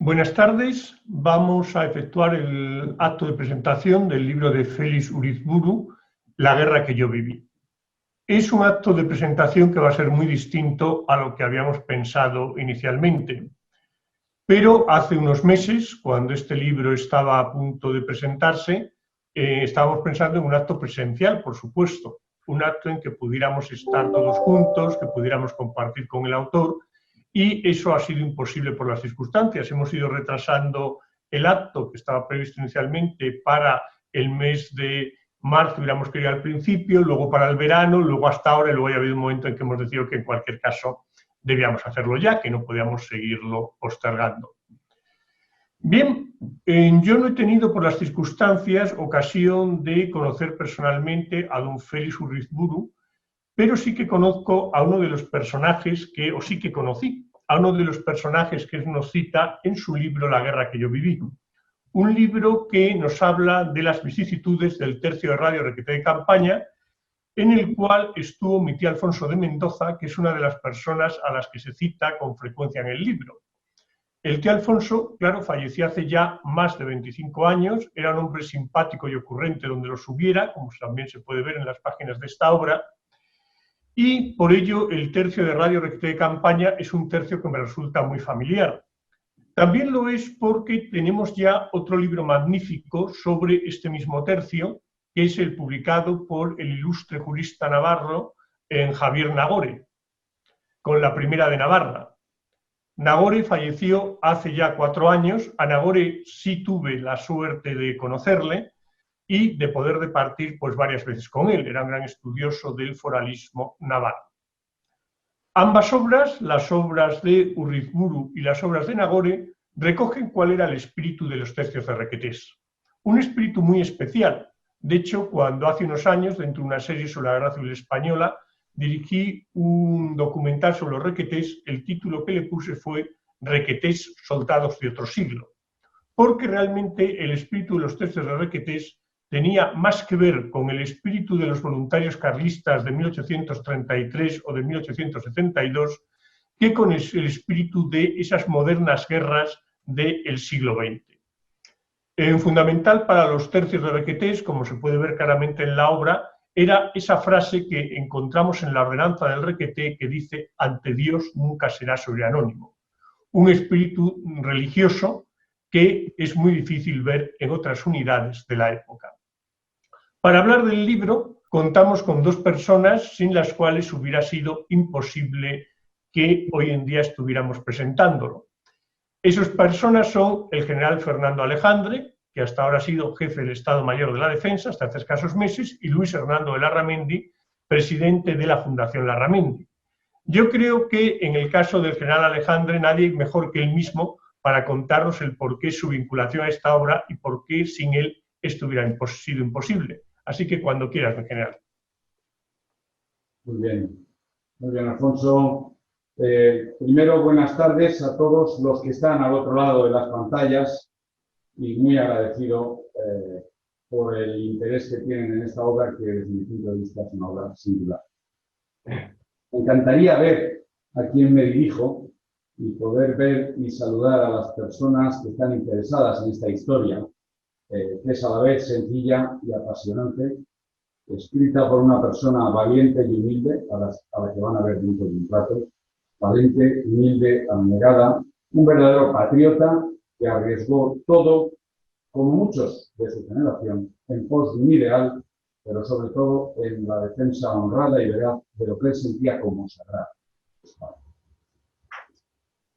Buenas tardes. Vamos a efectuar el acto de presentación del libro de Félix Urizburu, La guerra que yo viví. Es un acto de presentación que va a ser muy distinto a lo que habíamos pensado inicialmente. Pero hace unos meses, cuando este libro estaba a punto de presentarse, estábamos pensando en un acto presencial, por supuesto. Un acto en que pudiéramos estar todos juntos, que pudiéramos compartir con el autor, y eso ha sido imposible por las circunstancias. Hemos ido retrasando el acto que estaba previsto inicialmente para el mes de marzo, hubiéramos querido al principio, luego para el verano, luego hasta ahora, y luego ya ha habido un momento en que hemos decidido que en cualquier caso debíamos hacerlo ya, que no podíamos seguirlo postergando. Bien, yo no he tenido por las circunstancias ocasión de conocer personalmente a don Félix Urizburu, pero sí que conozco a uno de los personajes o sí que conocí a uno de los personajes que nos cita en su libro La guerra que yo viví. Un libro que nos habla de las vicisitudes del tercio de Radio Requeté de Campaña, en el cual estuvo mi tío Alfonso de Mendoza, que es una de las personas a las que se cita con frecuencia en el libro. El tío Alfonso, claro, falleció hace ya más de 25 años, era un hombre simpático y ocurrente donde los hubiera, como también se puede ver en las páginas de esta obra, y por ello el tercio de Radio Requeté de Campaña es un tercio que me resulta muy familiar. También lo es porque tenemos ya otro libro magnífico sobre este mismo tercio, que es el publicado por el ilustre jurista navarro Javier Nagore, con la Primera de Navarra. Nagore falleció hace ya 4 años. A Nagore sí tuve la suerte de conocerle y de poder departir pues varias veces con él. Era un gran estudioso del foralismo navarro. Ambas obras, las obras de Urizburu y las obras de Nagore, recogen cuál era el espíritu de los tercios de Requetés. Un espíritu muy especial. De hecho, cuando hace unos años, dentro de una serie sobre la Guerra Civil Española, dirigí un documental sobre los requetés, el título que le puse fue Requetés, soldados de otro siglo. Porque realmente el espíritu de los tercios de Requetés tenía más que ver con el espíritu de los voluntarios carlistas de 1833 o de 1872 que con el espíritu de esas modernas guerras del siglo XX. Fundamental para los tercios de Requetés, como se puede ver claramente en la obra, era esa frase que encontramos en la ordenanza del Requeté que dice: ante Dios nunca será sobre anónimo. Un espíritu religioso que es muy difícil ver en otras unidades de la época. Para hablar del libro, contamos con 2 personas sin las cuales hubiera sido imposible que hoy en día estuviéramos presentándolo. Esas personas son el general Fernando Alejandre, que hasta ahora ha sido jefe del Estado Mayor de la Defensa, hasta hace escasos meses, y Luis Hernando de Larramendi, presidente de la Fundación Larramendi. Yo creo que en el caso del general Alejandre, nadie mejor que él mismo para contarnos el porqué su vinculación a esta obra y por qué sin él esto hubiera sido imposible. Así que cuando quieras, mi general. Muy bien, Alfonso. Primero, buenas tardes a todos los que están al otro lado de las pantallas y muy agradecido por el interés que tienen en esta obra, que desde mi punto de vista es una obra singular. Me encantaría ver a quién me dirijo y poder ver y saludar a las personas que están interesadas en esta historia, que es a la vez sencilla y apasionante, escrita por una persona valiente y humilde, a la que van a ver dentro de un rato, valiente, humilde, abnegada, un verdadero patriota que arriesgó todo, como muchos de su generación, en pos de un ideal, pero sobre todo en la defensa honrada y veraz de lo que él sentía como sagrado.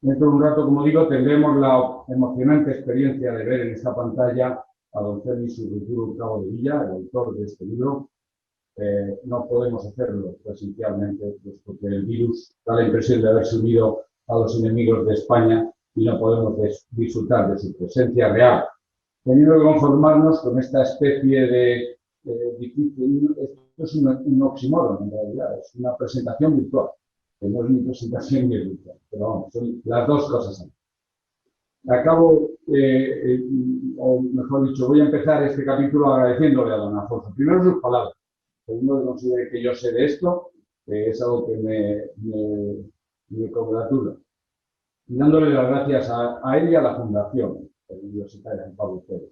Dentro de un rato, como digo, tendremos la emocionante experiencia de ver en esta pantalla a don Félix Urizburu Cabo de Villa, el autor de este libro. No podemos hacerlo presencialmente, puesto que el virus da la impresión de haberse unido a los enemigos de España y no podemos disfrutar de su presencia real. Teniendo que conformarnos con esta especie de difícil, esto es un oxímoron en realidad, es una presentación virtual, que no es mi presentación virtual, pero vamos, son las dos cosas. Acabo, o mejor dicho, voy a empezar este capítulo agradeciéndole a don Alfonso. Primero sus palabras. Segundo, considere que yo sé de esto, es algo que me congratula. y dándole las gracias a él y a la Fundación Universitaria de Pablo Pérez.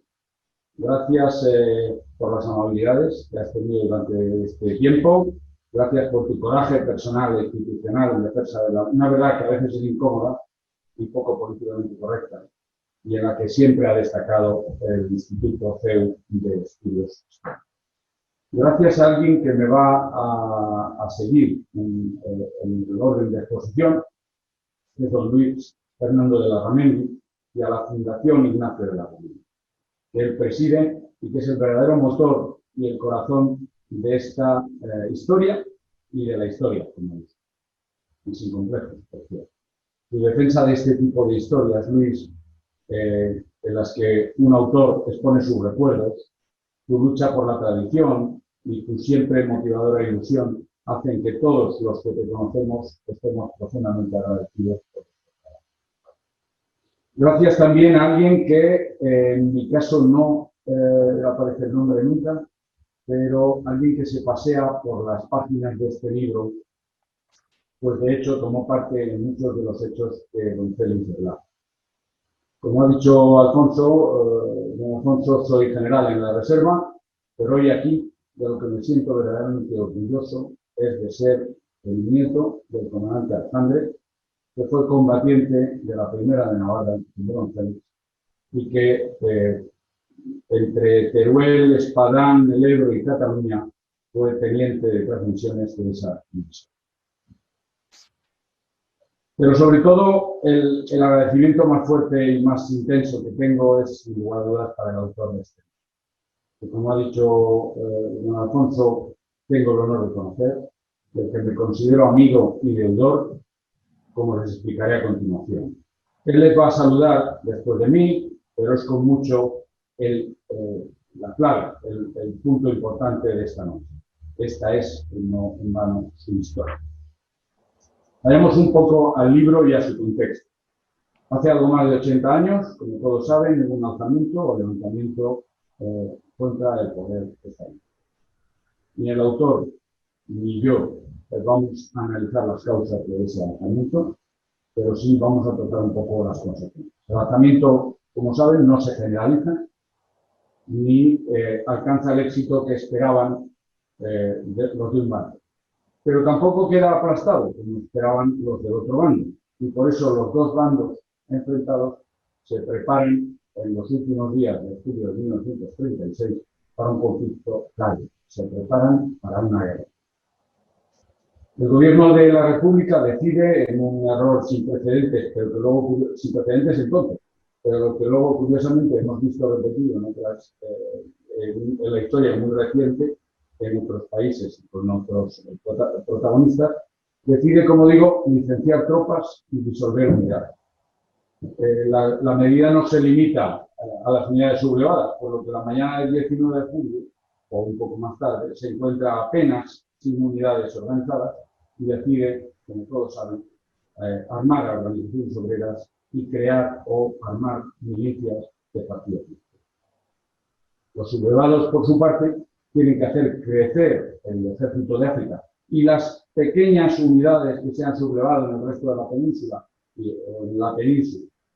Gracias por las amabilidades que has tenido durante este tiempo. Gracias por tu coraje personal e institucional en defensa de una verdad que a veces es incómoda y poco políticamente correcta, y en la que siempre ha destacado el Instituto CEU de Estudios. Gracias a alguien que me va a seguir en el orden de exposición, que es don Luis Fernando de Larramendi, y a la Fundación Ignacio de Larramendi, que él preside y que es el verdadero motor y el corazón de esta historia y de la historia, como dice, y sin complejos, por cierto. Tu defensa de este tipo de historias, Luis, en las que un autor expone sus recuerdos, tu lucha por la tradición y tu siempre motivadora ilusión hacen que todos los que te conocemos estemos profundamente agradecidos por esto. Gracias también a alguien que en mi caso no aparece el nombre nunca, pero alguien que se pasea por las páginas de este libro, pues de hecho tomó parte en muchos de los hechos que don Félix relata. Como ha dicho Alfonso, don Alfonso, soy general en la reserva, pero hoy aquí de lo que me siento verdaderamente orgulloso es de ser el nieto del comandante Alejandre, que fue combatiente de la primera de Navarra en don Félix, y que entre Teruel, Espadán, el Ebro y Cataluña fue teniente de transmisiones de esa división. Pero sobre todo, el agradecimiento más fuerte y más intenso que tengo es, sin lugar a dudas, para el autor de este libro. Que, como ha dicho don Alfonso, tengo el honor de conocer, del que me considero amigo y deudor, como les explicaré a continuación. Él les va a saludar después de mí, pero es con mucho la clave, el punto importante de esta noche. Esta es, no en vano, su historia. Vayamos un poco al libro y a su contexto. Hace algo más de 80 años, como todos saben, hubo un alzamiento o levantamiento contra el poder estatal. Ni el autor ni yo vamos a analizar las causas de ese alzamiento, pero sí vamos a tratar un poco las consecuencias. El alzamiento, como saben, no se generaliza ni alcanza el éxito que esperaban los de un bando. Pero tampoco queda aplastado, como esperaban los del otro bando. Y por eso los dos bandos enfrentados se preparan en los últimos días de julio de 1936 para un conflicto largo. Se preparan para una guerra. El gobierno de la República decide, en un error sin precedentes, pero que luego, sin precedentes entonces, pero que luego curiosamente hemos visto repetido en la historia muy reciente, en otros países con otros protagonistas, decide, como digo, licenciar tropas y disolver unidades. La medida no se limita a las unidades sublevadas, por lo que la mañana del 19 de julio, o un poco más tarde, se encuentra apenas sin unidades organizadas y decide, como todos saben, armar a organizaciones obreras y crear o armar milicias de partido político. Los sublevados, por su parte, tienen que hacer crecer el ejército de África y las pequeñas unidades que se han sublevado en el resto de la península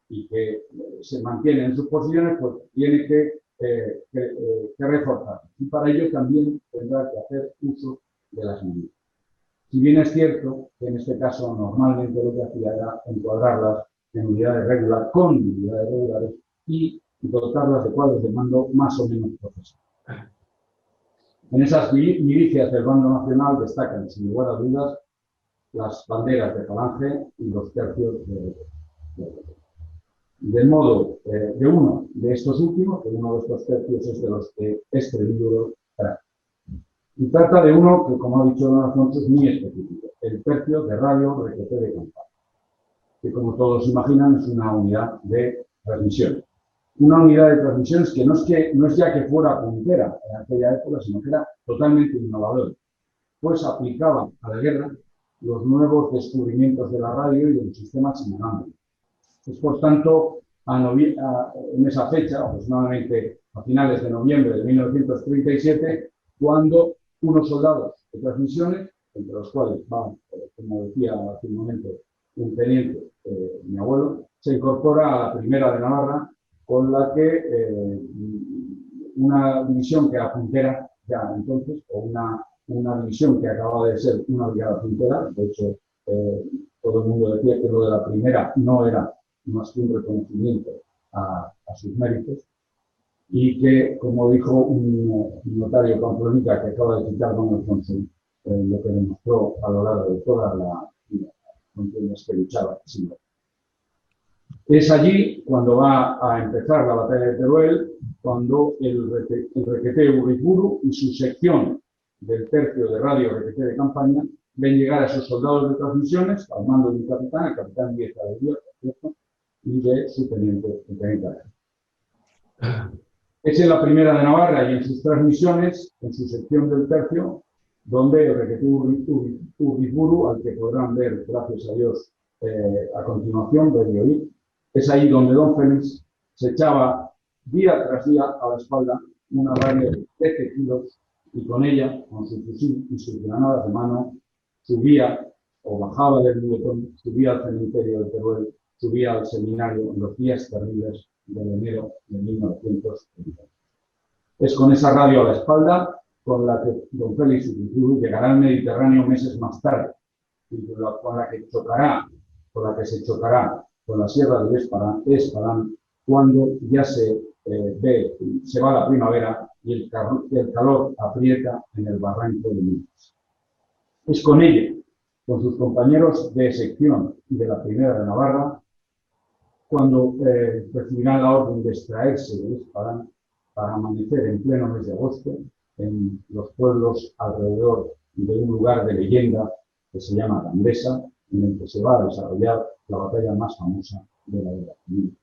y que se mantienen en sus posiciones, pues tiene que reforzar. Y para ello también tendrá que hacer uso de las milicias. Si bien es cierto que en este caso normalmente lo que hacía era encuadrarlas en unidades regulares, con unidades regulares y dotarlas de cuadros de mando más o menos profesionales. En esas milicias del bando nacional destacan, sin lugar a dudas, las banderas de Falange y los tercios de modo de uno de estos últimos, que uno de estos tercios es de los que este libro trata. Y trata de uno que, como ha dicho don Alfonso, es muy específico, el tercio de radio requete de campaña, que como todos imaginan es una unidad de transmisión. Una unidad de transmisiones que no es ya que fuera puntera en aquella época, sino que era totalmente innovadora, pues aplicaba a la guerra los nuevos descubrimientos de la radio y de los sistemas inalámbricos. Es por tanto, en esa fecha, aproximadamente a finales de noviembre de 1937, cuando unos soldados de transmisiones, entre los cuales va, como decía hace un momento, un teniente, mi abuelo, se incorpora a la Primera de Navarra, con la que una división que era puntera ya entonces, o una división que acababa de ser una brigada puntera, de hecho, todo el mundo decía que lo de la primera no era más que un reconocimiento a sus méritos, y que, como dijo un notario pamplonita que acaba de citar don Alfonso, lo que demostró a lo largo de toda la contiendas que luchaba. Sí. Es allí cuando va a empezar la batalla de Teruel, cuando el requete Uriburu y su sección del tercio de radio requete de campaña ven llegar a sus soldados de transmisiones al mando de un capitán, el capitán Díez de Dios, y de su teniente, el teniente Arena. Es en la Primera de Navarra y en sus transmisiones, en su sección del tercio, donde el requete Uriburu, al que podrán ver, gracias a Dios, a continuación, ver y oír, es ahí donde don Félix se echaba día tras día a la espalda una radio de 13 kilos y con ella, con su fusil y sus granadas de mano, subía o bajaba del Luetón, subía al cementerio de Teruel, subía al seminario en los días terribles de enero de 1930. Es con esa radio a la espalda con la que don Félix Uriburu llegará al Mediterráneo meses más tarde y con la que se chocará con la Sierra del Espadán cuando ya se va la primavera y el calor aprieta en el barranco de Minas. Es con ella, con sus compañeros de sección y de la Primera de Navarra, cuando recibirán la orden de extraerse del Espadán para amanecer en pleno mes de agosto en los pueblos alrededor de un lugar de leyenda que se llama Gandesa, en el que se va a desarrollar la batalla más famosa de la Guerra Civil.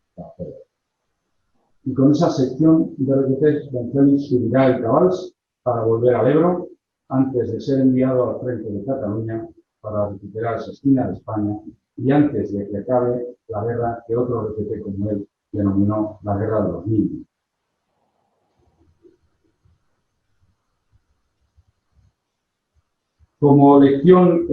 Y con esa sección de requetés, don Félix subirá el Cabals para volver al Ebro, antes de ser enviado al frente de Cataluña para recuperar esa esquina de España y antes de que acabe la guerra que otro requeté como él denominó la Guerra de los Niños. Como lección,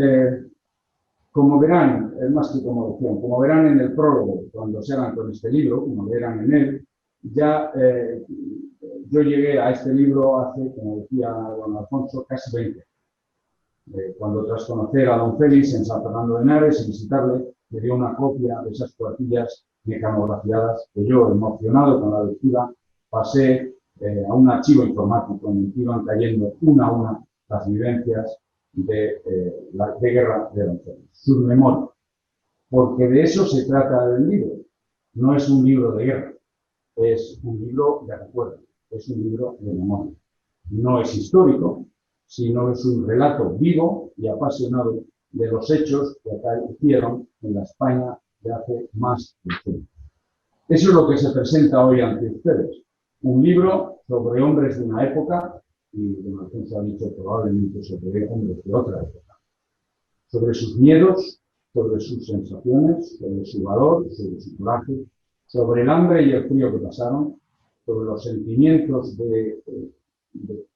como verán, es más que como lección, como verán en el prólogo, cuando se hagan con este libro, como verán en él, ya yo llegué a este libro hace, como decía don Alfonso, casi 20. Cuando tras conocer a don Félix en San Fernando de Henares y visitarle, le dio una copia de esas cuartillas mecanografiadas que yo, emocionado con la lectura, pasé a un archivo informático en el que iban cayendo una a una las vivencias de guerra de don Félix, sus memorias. Porque de eso se trata el libro. No es un libro de guerra, es un libro de recuerdo, es un libro de memoria. No es histórico, sino es un relato vivo y apasionado de los hechos que acaecieron en la España de hace más de 100 años. Eso es lo que se presenta hoy ante ustedes. Un libro sobre hombres de una época, y don Alfonso ha dicho probablemente sobre hombres de otra época, sobre sus miedos, sobre sus sensaciones, sobre su valor, sobre su coraje, sobre el hambre y el frío que pasaron, sobre los sentimientos de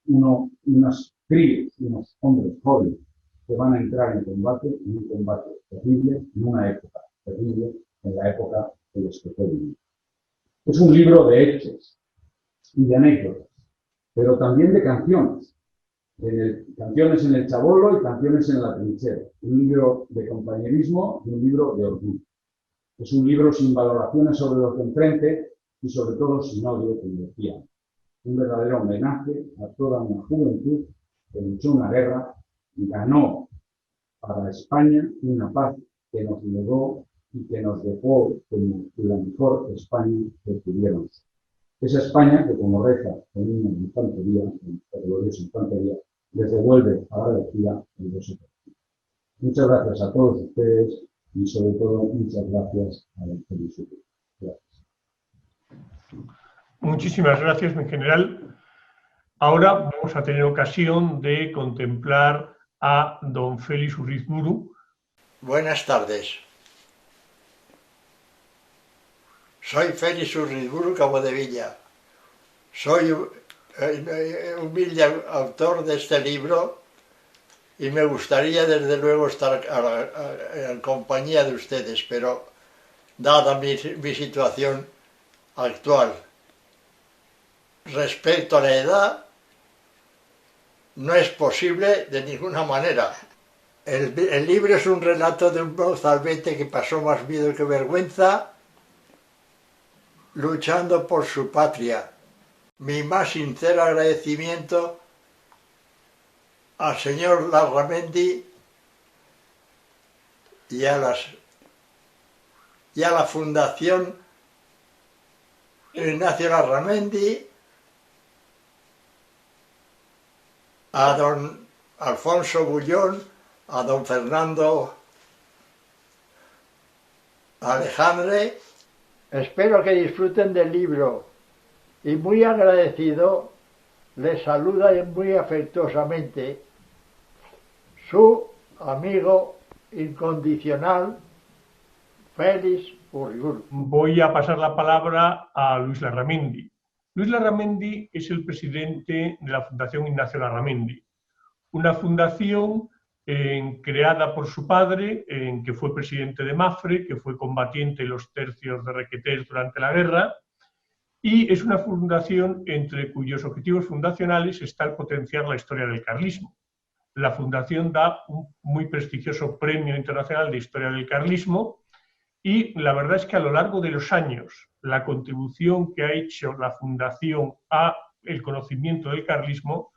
unos críos, unos hombres jóvenes que van a entrar en un combate terrible, en una época terrible, en la época de los que fue vivido. Es un libro de hechos y de anécdotas, pero también de canciones. Canciones en el Chabolo y canciones en la trinchera. Un libro de compañerismo y un libro de orgullo. Es un libro sin valoraciones sobre lo que enfrente y sobre todo sin odio, como decía. Un verdadero homenaje a toda una juventud que luchó una guerra y ganó para España una paz que nos legó y que nos dejó como la mejor España que tuvieron. Esa España que, como reza el himno de infantería, la gloriosa infantería, les devuelve a la elegida el deseo. Muchas gracias a todos ustedes y sobre todo muchas gracias a don Félix Uriburu. Gracias. Muchísimas gracias, mi general. Ahora vamos a tener ocasión de contemplar a don Félix Uriburu. Buenas tardes. Soy Félix Uriburu Capodevilla. Soy humilde autor de este libro y me gustaría desde luego estar en compañía de ustedes, pero dada mi situación actual respecto a la edad, no es posible de ninguna manera. El libro es un relato de un mozalbete que pasó más miedo que vergüenza luchando por su patria. Mi más sincero agradecimiento al señor Larramendi y a la Fundación Ignacio Larramendi, a don Alfonso Bullón, a don Fernando Alejandre. Espero que disfruten del libro y muy agradecido les saluda muy afectuosamente su amigo incondicional Félix Uriburu. Voy a pasar la palabra a Luis Larramendi. Luis Larramendi es el presidente de la Fundación Ignacio Larramendi, una fundación creada por su padre, que fue presidente de Mafre, que fue combatiente en los tercios de Requetés durante la guerra, y es una fundación entre cuyos objetivos fundacionales está el potenciar la historia del carlismo. La fundación da un muy prestigioso Premio Internacional de Historia del Carlismo y la verdad es que a lo largo de los años la contribución que ha hecho la fundación a el conocimiento del carlismo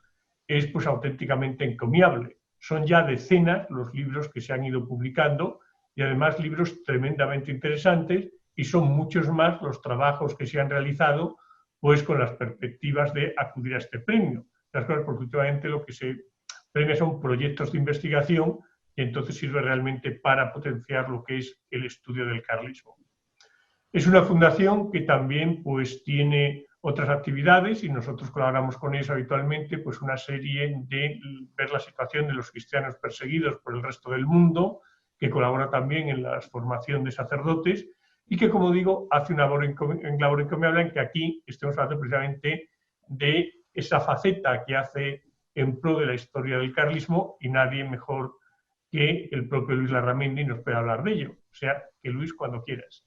es pues auténticamente encomiable. Son ya decenas los libros que se han ido publicando y además libros tremendamente interesantes, y son muchos más los trabajos que se han realizado pues con las perspectivas de acudir a este premio. Las cosas, porque últimamente lo que se premia son proyectos de investigación y entonces sirve realmente para potenciar lo que es el estudio del carlismo. Es una fundación que también pues tiene otras actividades y nosotros colaboramos con eso habitualmente, pues una serie de ver la situación de los cristianos perseguidos por el resto del mundo, que colabora también en la formación de sacerdotes y que, como digo, hace una labor encomiable, en que aquí estemos hablando precisamente de esa faceta que hace en pro de la historia del carlismo, y nadie mejor que el propio Luis Larramendi nos puede hablar de ello. O sea, que Luis, cuando quieras.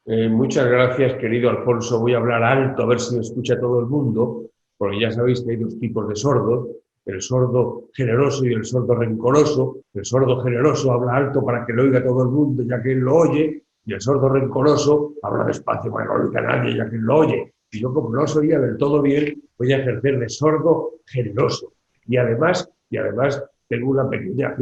Muchas gracias, querido Alfonso. Voy a hablar alto, a ver si me escucha todo el mundo, porque ya sabéis que hay dos tipos de sordos, el sordo generoso y el sordo rencoroso. El sordo generoso habla alto para que lo oiga todo el mundo, ya que él lo oye, y el sordo rencoroso habla despacio para que no lo oiga nadie, ya que él lo oye. Y yo, como no os oía del todo bien, voy a ejercer de sordo generoso. Y además tengo una pequeña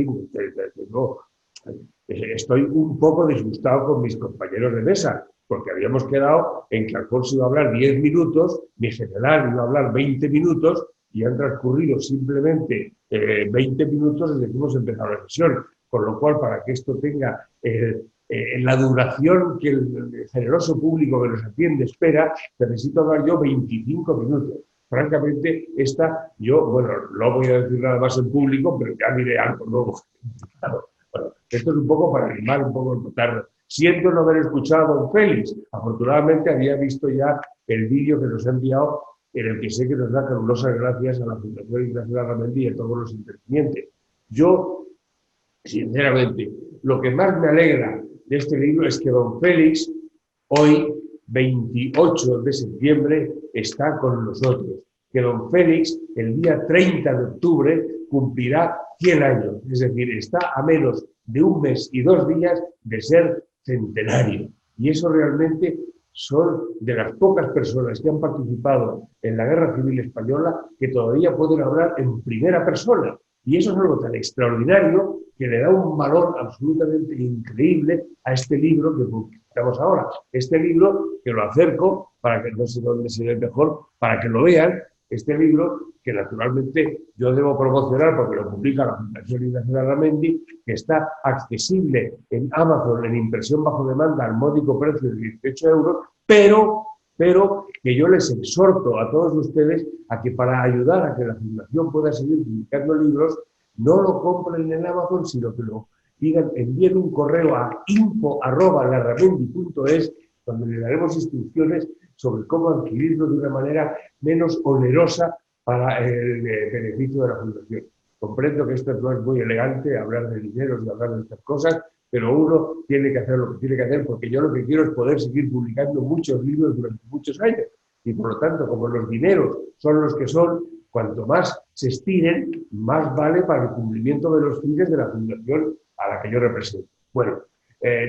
estoy un poco disgustado con mis compañeros de mesa, porque habíamos quedado en que Alfonso iba a hablar 10 minutos, mi general iba a hablar 20 minutos, y han transcurrido simplemente 20 minutos desde que hemos empezado la sesión. Con lo cual, para que esto tenga la duración que el generoso público que nos atiende espera, necesito hablar yo 25 minutos. Francamente, bueno, no voy a decir nada más en público, pero ya diré algo luego. Claro. Bueno, esto es un poco para animar un poco el votar. Siento no haber escuchado a don Félix. Afortunadamente había visto ya el vídeo que nos ha enviado, en el que sé que nos da calurosas gracias a la Fundación Ignacio Larramendi y a todos los intervinientes. Yo, sinceramente, lo que más me alegra de este libro es que don Félix, hoy, 28 de septiembre, está con nosotros. Que don Félix, el día 30 de octubre, cumplirá 100 años. Es decir, está a menos de 1 mes y 2 días de ser centenario. Y eso realmente son de las pocas personas que han participado en la Guerra Civil Española que todavía pueden hablar en primera persona. Y eso es algo tan extraordinario que le da un valor absolutamente increíble a este libro que publicamos ahora. Este libro, que lo acerco, para que no sé dónde se ve mejor, para que lo vean, este libro que naturalmente yo debo promocionar porque lo publica la Fundación Ignacio Larramendi, que está accesible en Amazon en impresión bajo demanda al módico precio de 18 euros, pero que yo les exhorto a todos ustedes a que, para ayudar a que la Fundación pueda seguir publicando libros, no lo compren en Amazon, sino que lo envíen un correo a info@larramendi.es, donde le daremos instrucciones sobre cómo adquirirlo de una manera menos onerosa para el beneficio de la Fundación. Comprendo que esto no es muy elegante, hablar de dineros y hablar de estas cosas, pero uno tiene que hacer lo que tiene que hacer, porque yo lo que quiero es poder seguir publicando muchos libros durante muchos años. Y por lo tanto, como los dineros son los que son, cuanto más se estiren, más vale para el cumplimiento de los fines de la fundación a la que yo represento. Bueno,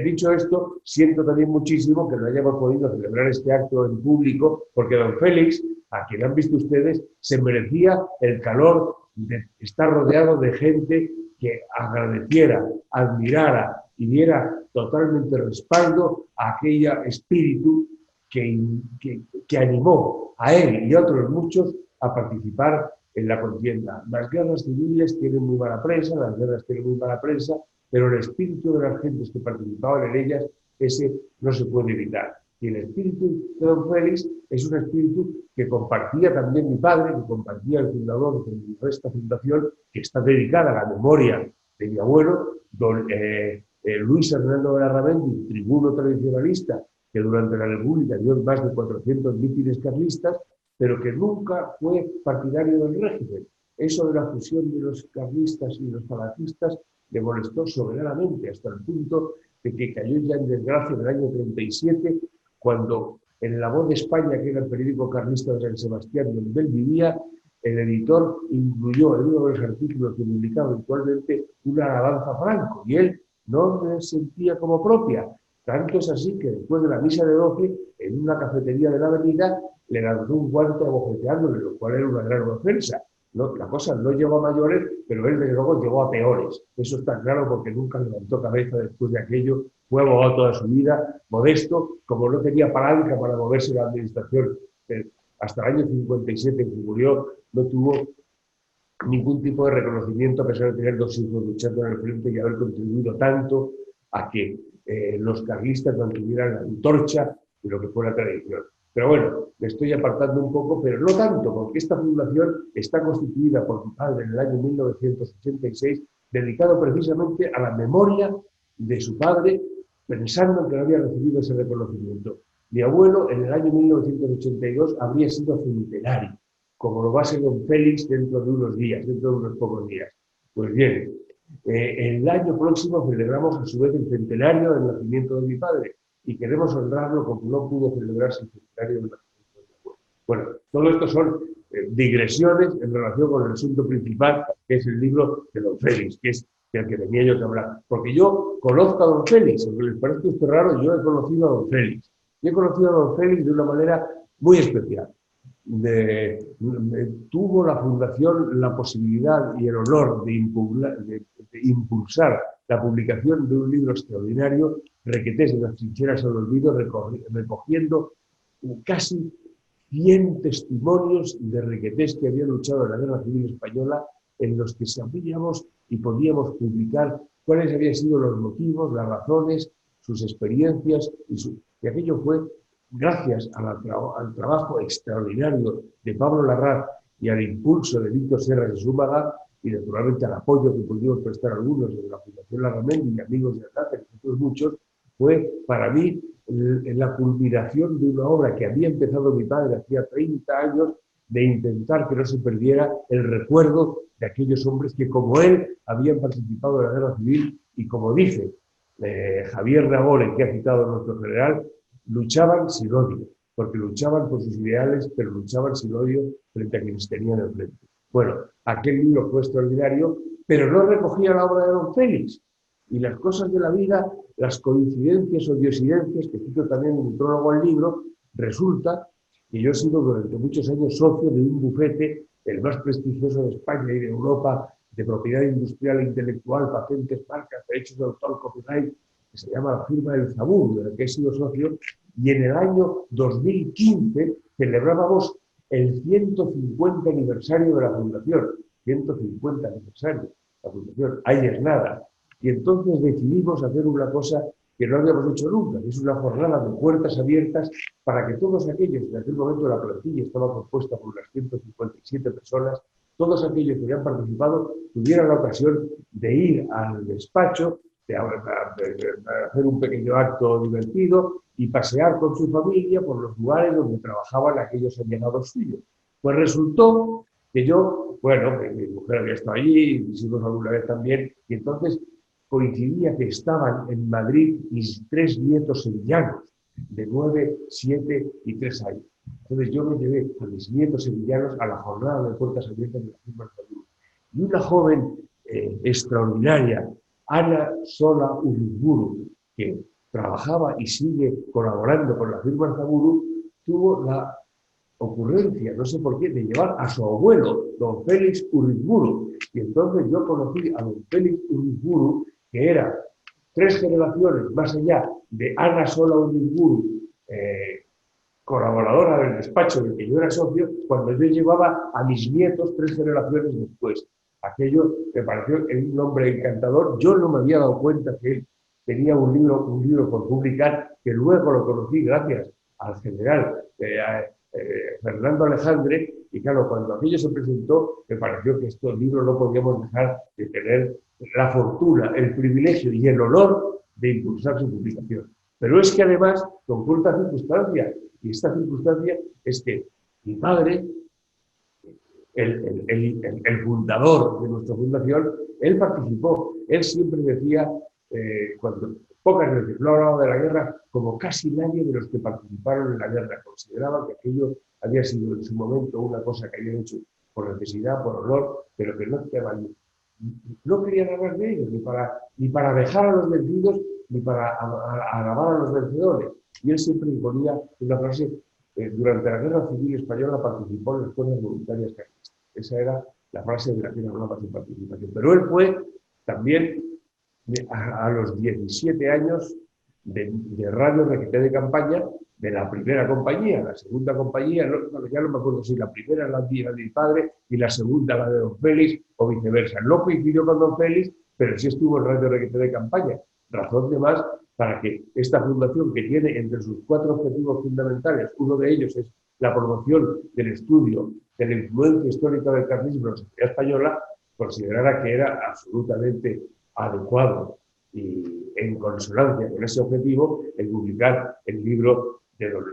dicho esto, siento también muchísimo que no hayamos podido celebrar este acto en público, porque don Félix, a quien han visto ustedes, se merecía el calor de estar rodeado de gente que agradeciera, admirara y diera totalmente respaldo a aquel espíritu que animó a él y a otros muchos a participar en la contienda. Las guerras civiles tienen muy mala prensa, las guerras tienen muy mala prensa, pero el espíritu de las gentes que participaban en ellas, ese no se puede evitar. Y el espíritu de don Félix es un espíritu que compartía también mi padre, que compartía el fundador de esta fundación, que está dedicada a la memoria de mi abuelo, don Luis Hernando de Larramendi, tribuno tradicionalista, que durante la República dio más de 400 mítines carlistas, pero que nunca fue partidario del régimen. Eso de la fusión de los carlistas y los falangistas le molestó soberanamente, hasta el punto de que cayó ya en desgracia en el año 37, cuando en La Voz de España, que era el periódico carlista de San Sebastián, donde él vivía, el editor incluyó en uno de los artículos que publicaba habitualmente una alabanza a Franco, y él no le sentía como propia. Tanto es así que después de la misa de 12, en una cafetería de la avenida, le lanzó un guante abofeteándole, lo cual era una gran ofensa. No, la cosa no llegó a mayores, pero él desde luego llegó a peores. Eso está claro porque nunca levantó cabeza después de aquello. Fue abogado toda su vida, modesto, como no tenía palanca para moverse en la administración. Hasta el año 57, en que murió, no tuvo ningún tipo de reconocimiento, a pesar de tener 2 hijos luchando en el frente y haber contribuido tanto a que los carlistas mantuvieran la antorcha de lo que fue la tradición. Pero bueno, me estoy apartando un poco, pero no tanto, porque esta fundación está constituida por mi padre en el año 1986, dedicado precisamente a la memoria de su padre, pensando que no había recibido ese reconocimiento. Mi abuelo, en el año 1982, habría sido centenario, como lo va a ser don Félix dentro de unos días, dentro de unos pocos días. Pues bien, el año próximo celebramos a su vez el centenario del nacimiento de mi padre, y queremos honrarlo como no pudo celebrarse el centenario del nacimiento de mi abuelo. Bueno, todo esto son digresiones en relación con el asunto principal, que es el libro de don Félix, que es del que venía yo a hablar. Porque yo conozco a don Félix, aunque les parezca esto raro, yo he conocido a don Félix. Y he conocido a don Félix de una manera muy especial. Tuvo la fundación la posibilidad y el honor de impulsar la publicación de un libro extraordinario, Requetés de las trincheras al olvido, recogiendo casi 100 testimonios de requetés que habían luchado en la Guerra Civil Española, en los que sabíamos y podíamos publicar cuáles habían sido los motivos, las razones, sus experiencias, y aquello fue gracias al trabajo extraordinario de Pablo Larraz y al impulso de Víctor Serras de Zúñiga, y naturalmente al apoyo que pudimos prestar algunos de la Fundación Larramendi y amigos de Alcácer, y otros muchos, fue para mí la culminación de una obra que había empezado mi padre hacía 30 años, de intentar que no se perdiera el recuerdo de aquellos hombres que, como él, habían participado en la Guerra Civil y, como dice Javier Nabore, que ha citado nuestro general, luchaban sin odio, porque luchaban por sus ideales, pero luchaban sin odio frente a quienes tenían enfrente. Bueno, aquel libro fue extraordinario, pero no recogía la obra de don Félix. Y las cosas de la vida, las coincidencias o diosidencias, que cito también en el prólogo al libro, resulta que yo he sido durante muchos años socio de un bufete, el más prestigioso de España y de Europa, de propiedad industrial e intelectual, patentes, marcas, derechos de autor, copyright, que se llama la firma del Zabur, de la que he sido socio, y en el año 2015 celebrábamos el 150 aniversario de la Fundación. 150 aniversario. La Fundación, ahí es nada. Y entonces decidimos hacer una cosa que no habíamos hecho nunca, que es una jornada de puertas abiertas para que todos aquellos, en aquel momento la plantilla estaba compuesta por unas 157 personas, todos aquellos que habían participado tuvieran la ocasión de ir al despacho, de hacer un pequeño acto divertido y pasear con su familia por los lugares donde trabajaban aquellos allegados suyos. Pues resultó que yo, bueno, mi mujer había estado allí, mis hijos alguna vez también, y entonces coincidía que estaban en Madrid mis 3 nietos sevillanos, de 9, 7 y 3 años. Entonces yo me llevé a mis nietos sevillanos a la jornada de puertas abiertas de la firma de Madrid. Y una joven extraordinaria, Ana Sola Uriburu, que trabajaba y sigue colaborando con la firma Zaburu, tuvo la ocurrencia, no sé por qué, de llevar a su abuelo, don Félix Uriburu. Y entonces yo conocí a don Félix Uriburu, que era 3 generaciones más allá de Ana Sola Uriburu, colaboradora del despacho del que yo era socio, cuando yo llevaba a mis nietos 3 generaciones después. Aquello me pareció un hombre encantador. Yo no me había dado cuenta que él tenía un libro por publicar, que luego lo conocí gracias al general Fernando Alejandre, y claro, cuando aquello se presentó, me pareció que estos libros no podíamos dejar de tener la fortuna, el privilegio y el honor de impulsar su publicación. Pero es que además concurre esta circunstancia, y esta circunstancia es que mi padre, el fundador de nuestra fundación, él participó. Él siempre decía, cuando pocas veces no hablaba de la guerra, como casi nadie de los que participaron en la guerra. Consideraba que aquello había sido en su momento una cosa que habían hecho por necesidad, por honor, pero que no te valía. No querían hablar de ellos, ni para dejar a los vencidos, ni para alabar a los vencedores. Y él siempre imponía una frase: durante la Guerra Civil Española participó en las fuerzas voluntarias carlistas. Esa era la frase de la que hablaba su participación. Pero él fue también, a los 17 años, de Radio Requeté de Campaña, de la primera compañía. La segunda compañía, ya no me acuerdo si la primera la de mi padre y la segunda la de don Félix, o viceversa. No coincidió con don Félix, pero sí estuvo en Radio Requeté de Campaña. Razón de más para que esta fundación, que tiene entre sus 4 objetivos fundamentales, uno de ellos es la promoción del estudio de la influencia histórica del carlismo en la sociedad española, considerara que era absolutamente adecuado y en consonancia con ese objetivo el publicar el libro de don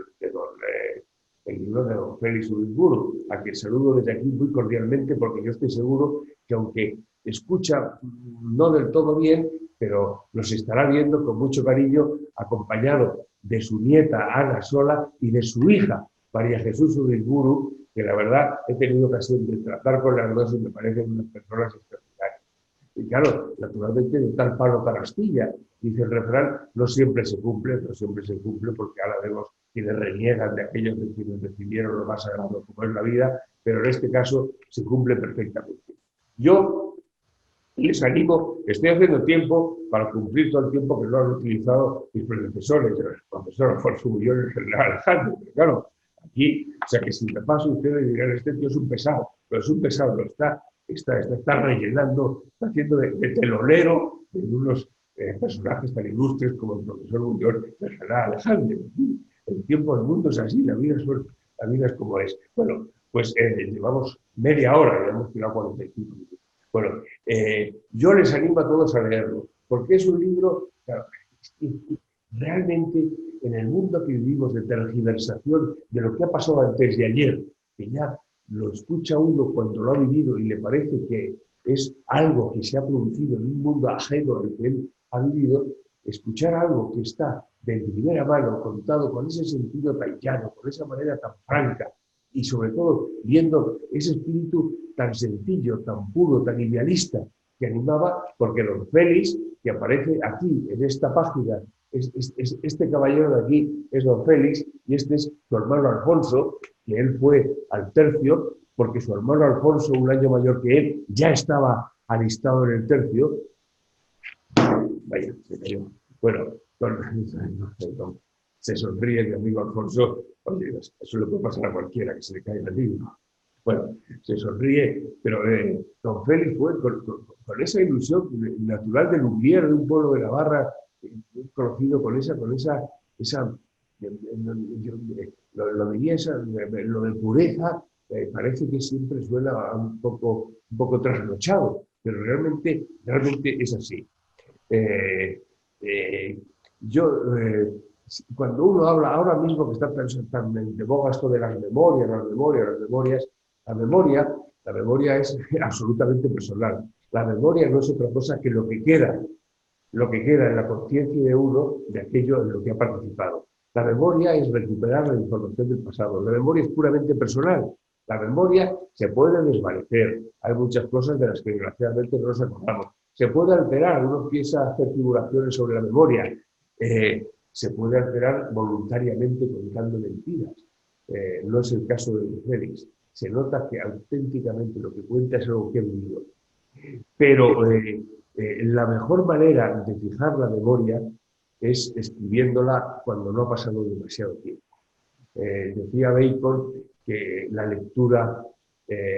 Félix Uriburu, a quien saludo desde aquí muy cordialmente, porque yo estoy seguro que, aunque escucha no del todo bien, pero nos estará viendo con mucho cariño, acompañado de su nieta Ana Sola y de su hija María Jesús Uriburu, que la verdad he tenido ocasión de tratar con las dos y me parecen unas personas extraordinarias. Y claro, naturalmente, de tal palo tal astilla, dice el refrán, no siempre se cumple, porque ahora vemos quienes reniegan de aquellos de quienes recibieron lo más sagrado como es la vida, pero en este caso se cumple perfectamente. Yo les animo, estoy haciendo tiempo para cumplir todo el tiempo que no han utilizado mis predecesores, el profesor Alfonso Bullón y el general Alejandro, pero claro, aquí, o sea que si me paso ustedes dirán, este tío es un pesado, pero es un pesado, lo está rellenando, está haciendo de telonero de unos personajes tan ilustres como el profesor Bullón y el general Alejandro. El tiempo del mundo es así, la vida es como es. Bueno, pues llevamos media hora, ya hemos tirado 45 minutos. Bueno, yo les animo a todos a leerlo, porque es un libro, claro, realmente en el mundo que vivimos de tergiversación de lo que ha pasado antes de ayer, que ya lo escucha uno cuando lo ha vivido y le parece que es algo que se ha producido en un mundo ajeno al que él ha vivido, escuchar algo que está de primera mano, contado con ese sentido tan llano, con esa manera tan franca, y sobre todo viendo ese espíritu tan sencillo, tan puro, tan idealista, que animaba, porque don Félix, que aparece aquí en esta página, este caballero de aquí es don Félix, y este es su hermano Alfonso, que él fue al tercio, porque su hermano Alfonso, un año mayor que él, ya estaba alistado en el tercio. Vaya, se cayó. Bueno, se sonríe mi amigo Alfonso. Oye, eso le puede pasar a cualquiera, que se le caiga el libro. Bueno, se sonríe, pero don Félix fue con esa ilusión natural de Lumière, de un pueblo de Navarra, conocido con esa lo de pureza, parece que siempre suena un poco trasnochado, pero realmente es así. Cuando uno habla, ahora mismo que está tan de boga esto de las memorias, la memoria La memoria es absolutamente personal. La memoria no es otra cosa que lo que queda en la conciencia de uno de aquello en lo que ha participado. La memoria es recuperar la información del pasado. La memoria es puramente personal. La memoria se puede desvanecer. Hay muchas cosas de las que desgraciadamente no nos acordamos. Se puede alterar. Uno empieza a hacer figuraciones sobre la memoria. Se puede alterar voluntariamente contando mentiras. No es el caso de Félix. Se nota que auténticamente lo que cuenta es algo que ha vivido. Pero la mejor manera de fijar la memoria es escribiéndola cuando no ha pasado demasiado tiempo. Decía Bacon que la lectura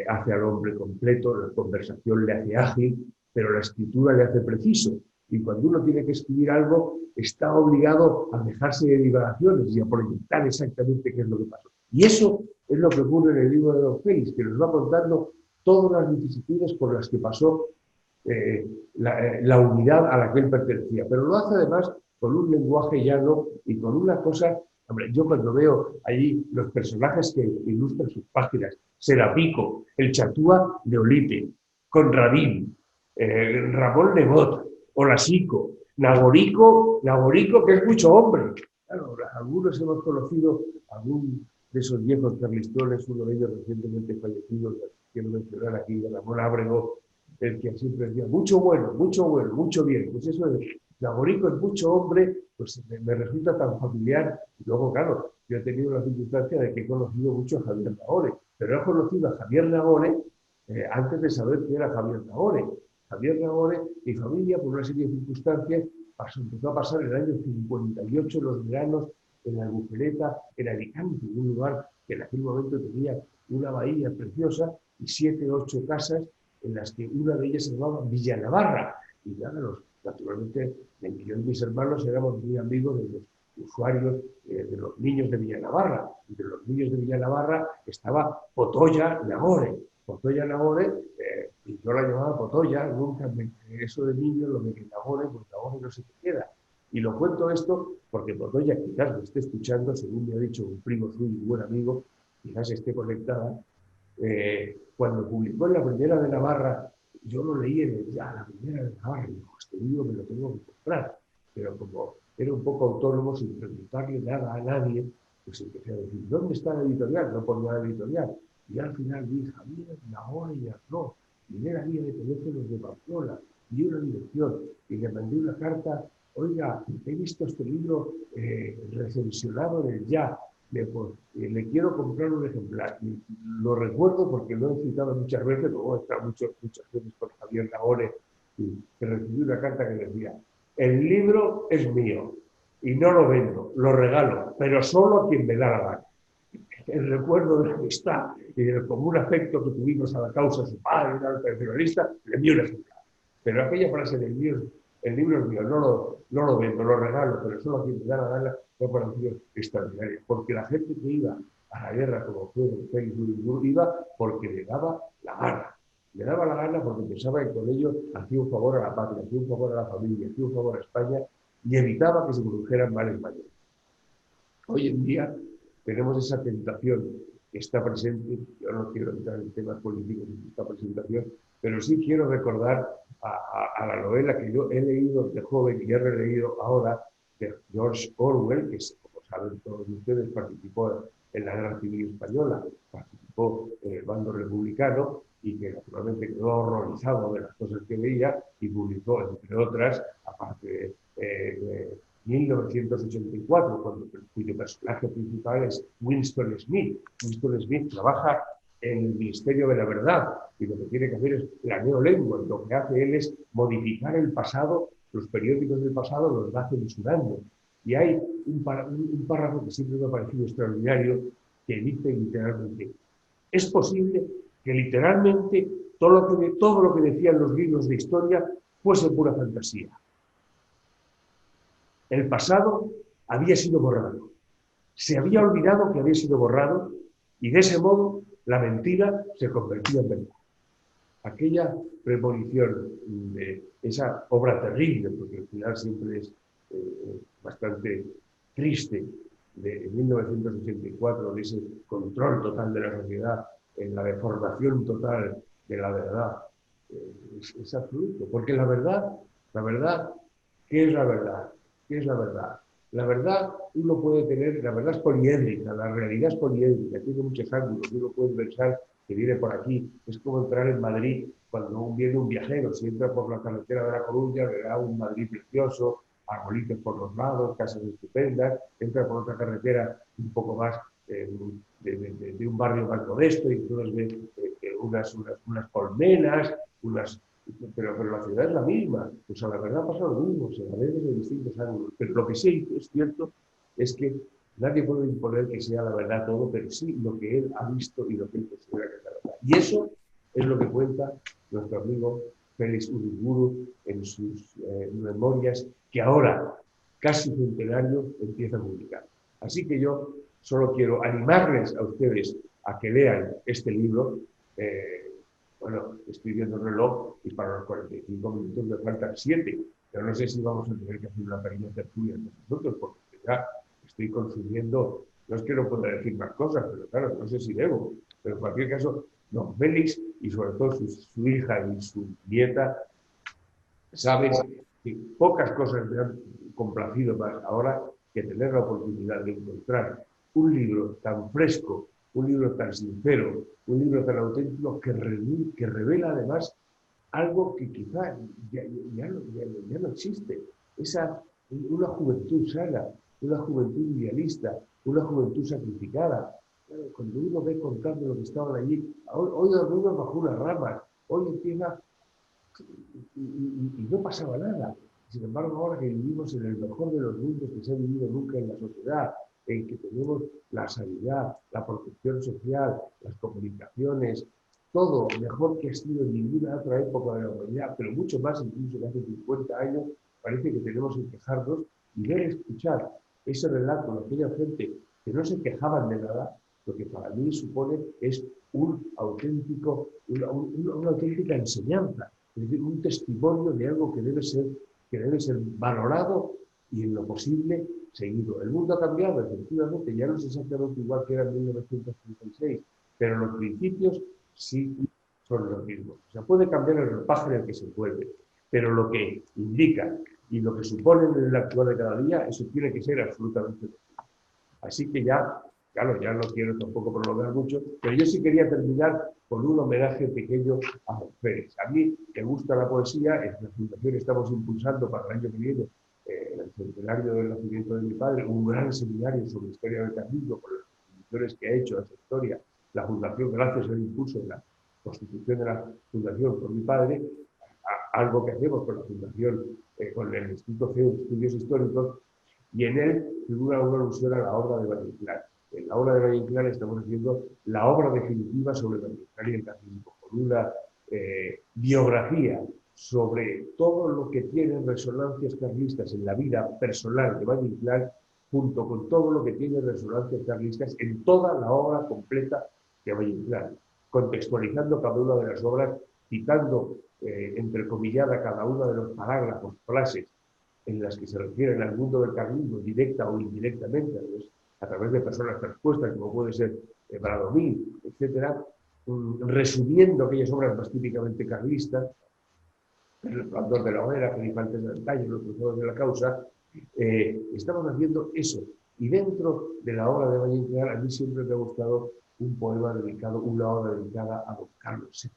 hace al hombre completo, la conversación le hace ágil, pero la escritura le hace preciso. Y cuando uno tiene que escribir algo, está obligado a dejarse de divagaciones y a proyectar exactamente qué es lo que pasó. Y eso es lo que ocurre en el libro de Don Félix, que nos va contando todas las vicisitudes por las que pasó la unidad a la que él pertenecía. Pero lo hace además con un lenguaje llano y con una cosa. Hombre, yo cuando veo allí los personajes que ilustran sus páginas, Serapico, el Chatúa de Olipe, Conradín, Ramón Nebot, Olasico, Naborico, que es mucho hombre. Claro, algunos hemos conocido algún de esos viejos carlistones, uno de ellos recientemente fallecido, quiero mencionar aquí, Ramón Ábrego, el que siempre decía, mucho bueno, mucho bien. Pues eso de Naborico es mucho hombre, pues me resulta tan familiar. Y luego, claro, yo he tenido la circunstancia de que he conocido mucho a Javier Nagore, pero he conocido a Javier Nagore antes de saber quién era Javier Nagore. Javier Nagore, mi familia, por una serie de circunstancias, empezó a pasar el año 58 los veranos en la Albufereta, en Alicante, en un lugar que en aquel momento tenía una bahía preciosa y 7 o 8 casas, en las que una de ellas se llamaba Villa Navarra. Y claro, naturalmente, yo y mis hermanos éramos muy amigos de los usuarios, de los niños de Villa Navarra. Entre los niños de Villa Navarra estaba Potoya Nagore. Potoya Nagore, y yo la llamaba Potoya, nunca eso de niño, lo de que Nagore, pues Nagore no se te queda. Y lo cuento esto porque Potoya quizás me esté escuchando, según me ha dicho un primo suyo y buen amigo, quizás esté conectada. Cuando publicó en la Primera de Navarra, yo lo leí en el la Primera de Navarra, y digo, este libro me lo tengo que comprar. Pero como era un poco autónomo, sin preguntarle nada a nadie, pues empecé a decir, ¿dónde está la editorial? No ponía la editorial. Y al final vi Javier Nagore y Arnaud, primera guía de teléfonos de Pamplona, y una dirección, y le mandé una carta, oiga, he visto este libro recensionado en el Ya, le quiero comprar un ejemplar. Y lo recuerdo porque lo he citado muchas veces, luego he estado muchas veces con Javier Nagore, y que recibí una carta que decía, el libro es mío y no lo vendo, lo regalo, pero solo a quien me da la gana. El recuerdo de la amistad y del común afecto que tuvimos a la causa, su padre era el tradicionalista, le envió un ejemplar. Pero aquella frase del libro, el libro es mío, no lo vendo, lo regalo, pero solo a quien me da la gana, fue para mí extraordinario. Porque la gente que iba a la guerra, como fue Félix Urizburu, iba porque le daba la gana. Le daba la gana porque pensaba que con ello hacía un favor a la patria, hacía un favor a la familia, hacía un favor a España y evitaba que se produjeran males mayores. Hoy en día tenemos esa tentación que está presente. Yo no quiero entrar en temas políticos en esta presentación, pero sí quiero recordar a la novela que yo he leído de joven y he releído ahora de George Orwell, que, como saben todos ustedes, participó en la Guerra Civil Española, participó en el bando republicano y que naturalmente quedó horrorizado de las cosas que veía y publicó, entre otras, aparte de 1984, cuyo personaje principal es Winston Smith. Winston Smith trabaja en el Ministerio de la Verdad y lo que tiene que hacer es la neolengua. Lo que hace él es modificar el pasado, los periódicos del pasado los va censurando. Y hay un párrafo que siempre me ha parecido extraordinario que dice literalmente, es posible que literalmente todo lo que decían los libros de historia fuese pura fantasía. El pasado había sido borrado. Se había olvidado que había sido borrado y de ese modo la mentira se convertía en verdad. Aquella premonición de esa obra terrible, porque al final siempre es bastante triste, de 1984, de ese control total de la sociedad, en la deformación total de la verdad. Es absoluto, porque la verdad, ¿qué es la verdad? ¿Qué es la verdad? La verdad, uno puede tener, la verdad es poliédrica, la realidad es poliédrica, tiene muchos ángulos, uno puede pensar que viene por aquí, es como entrar en Madrid cuando viene un viajero, si entra por la carretera de La Coruña, verá un Madrid precioso, arbolitos por los lados, casas estupendas, entra por otra carretera un poco más de un barrio más modesto y entonces ve unas colmenas, pero la ciudad es la misma. O sea, la verdad pasa lo mismo, se la ve desde distintos ángulos. Pero lo que sí es cierto es que nadie puede imponer que sea la verdad todo, pero sí lo que él ha visto y lo que él considera que es la verdad. Y eso es lo que cuenta nuestro amigo Félix Urizburu en sus memorias, que ahora, casi centenario, empieza a publicar. Así que yo solo quiero animarles a ustedes a que lean este libro. Bueno, estoy viendo el reloj y para los 45 minutos me faltan 7, pero no sé si vamos a tener que hacer una pequeña tertulia entre nosotros, porque ya estoy consumiendo, no es que no pueda decir más cosas, pero claro, no sé si debo, pero en cualquier caso, don Félix y sobre todo su hija y su nieta saben que pocas cosas me han complacido más ahora que tener la oportunidad de encontrar un libro tan fresco, un libro tan sincero, un libro tan auténtico que revela además algo que quizá ya no existe. Una juventud sana, una juventud idealista, una juventud sacrificada. Cuando uno ve contando lo que estaban allí, hoy dormimos bajo unas ramas, hoy empieza y no pasaba nada. Sin embargo, ahora que vivimos en el mejor de los mundos que se ha vivido nunca en la sociedad, en que tenemos la sanidad, la protección social, las comunicaciones, todo mejor que ha sido en ninguna otra época de la humanidad, pero mucho más incluso que hace 50 años, parece que tenemos que quejarnos y ver, escuchar ese relato de aquella gente que no se quejaban de nada, lo que para mí supone es una auténtica enseñanza, es decir, un testimonio de algo que debe ser valorado y en lo posible seguido. El mundo ha cambiado, efectivamente, ya no es exactamente igual que era en 1936, pero los principios sí son los mismos. O sea, puede cambiar el ropaje en el que se envuelve, pero lo que indica y lo que suponen en el actual de cada día, eso tiene que ser absolutamente lo mismo. Así que ya, claro, ya no quiero tampoco prolongar mucho, pero yo sí quería terminar con un homenaje pequeño a don Félix. A mí, que gusta la poesía, en la Fundación estamos impulsando para el año que viene, en el centenario del nacimiento de mi padre, un gran seminario sobre historia del carlismo, con las contribuciones que ha hecho a esa historia la Fundación, gracias al impulso de la constitución de la Fundación por mi padre, algo que hacemos con la Fundación, con el Instituto CEU de Estudios Históricos, y en él figura una alusión a la obra de Valle Inclán. En la obra de Valle Inclán estamos haciendo la obra definitiva sobre Valle Inclán y el carlismo, con una biografía sobre todo lo que tiene resonancias carlistas en la vida personal de Valle Inclán, junto con todo lo que tiene resonancias carlistas en toda la obra completa de Valle Inclán, contextualizando cada una de las obras, citando entrecomillada cada uno de los parágrafos, frases en las que se refieren al mundo del carlismo, directa o indirectamente, a través de personas transpuestas, como puede ser Bradomín, etcétera, resumiendo aquellas obras más típicamente carlistas, El resplandor de la hoguera, Felipe antes de Antaño, Los cruzados de la causa. Estamos haciendo eso. Y dentro de la obra de Valle Inclán, a mí siempre me ha gustado una obra dedicada a don Carlos VII.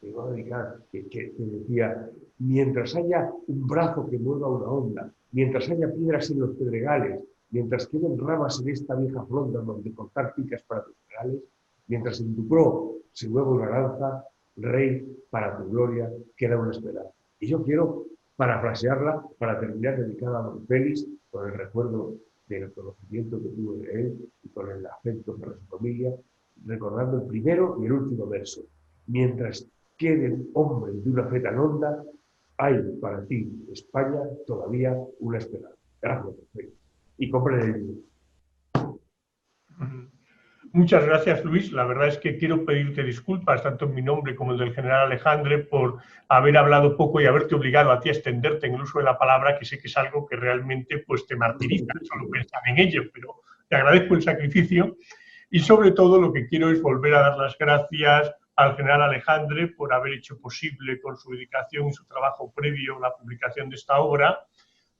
Que decía, mientras haya un brazo que mueva una onda, mientras haya piedras en los pedregales, mientras queden ramas en esta vieja fronda donde cortar picas para tus pedales, mientras en tu pro se mueva una lanza, rey, para tu gloria queda una esperanza. Y yo quiero parafrasearla para terminar dedicada a don Félix, con el recuerdo del conocimiento que tuve de él y con el afecto para su familia, recordando el primero y el último verso. Mientras queden hombres de una fe tan honda, hay para ti, España, todavía una esperanza. Gracias, Félix. Y compren el libro. Muchas gracias, Luis. La verdad es que quiero pedirte disculpas, tanto en mi nombre como el del general Alejandre, por haber hablado poco y haberte obligado a ti a extenderte en el uso de la palabra, que sé que es algo que realmente pues, te martiriza, solo pensar en ello, pero te agradezco el sacrificio y sobre todo lo que quiero es volver a dar las gracias al general Alejandre por haber hecho posible con su dedicación y su trabajo previo la publicación de esta obra,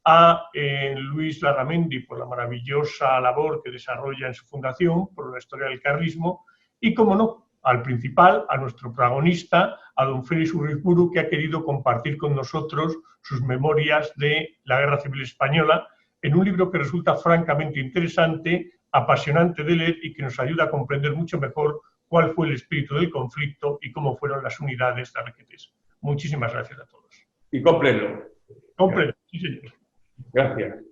a Luis Larramendi por la maravillosa labor que desarrolla en su fundación, por la historia del carlismo, y, como no, al principal, a nuestro protagonista, a don Félix Urizburu, que ha querido compartir con nosotros sus memorias de la Guerra Civil Española, en un libro que resulta francamente interesante, apasionante de leer y que nos ayuda a comprender mucho mejor cuál fue el espíritu del conflicto y cómo fueron las unidades de Requetés. Muchísimas gracias a todos. Y cómprenlo. Cómprenlo, sí señor. Gracias.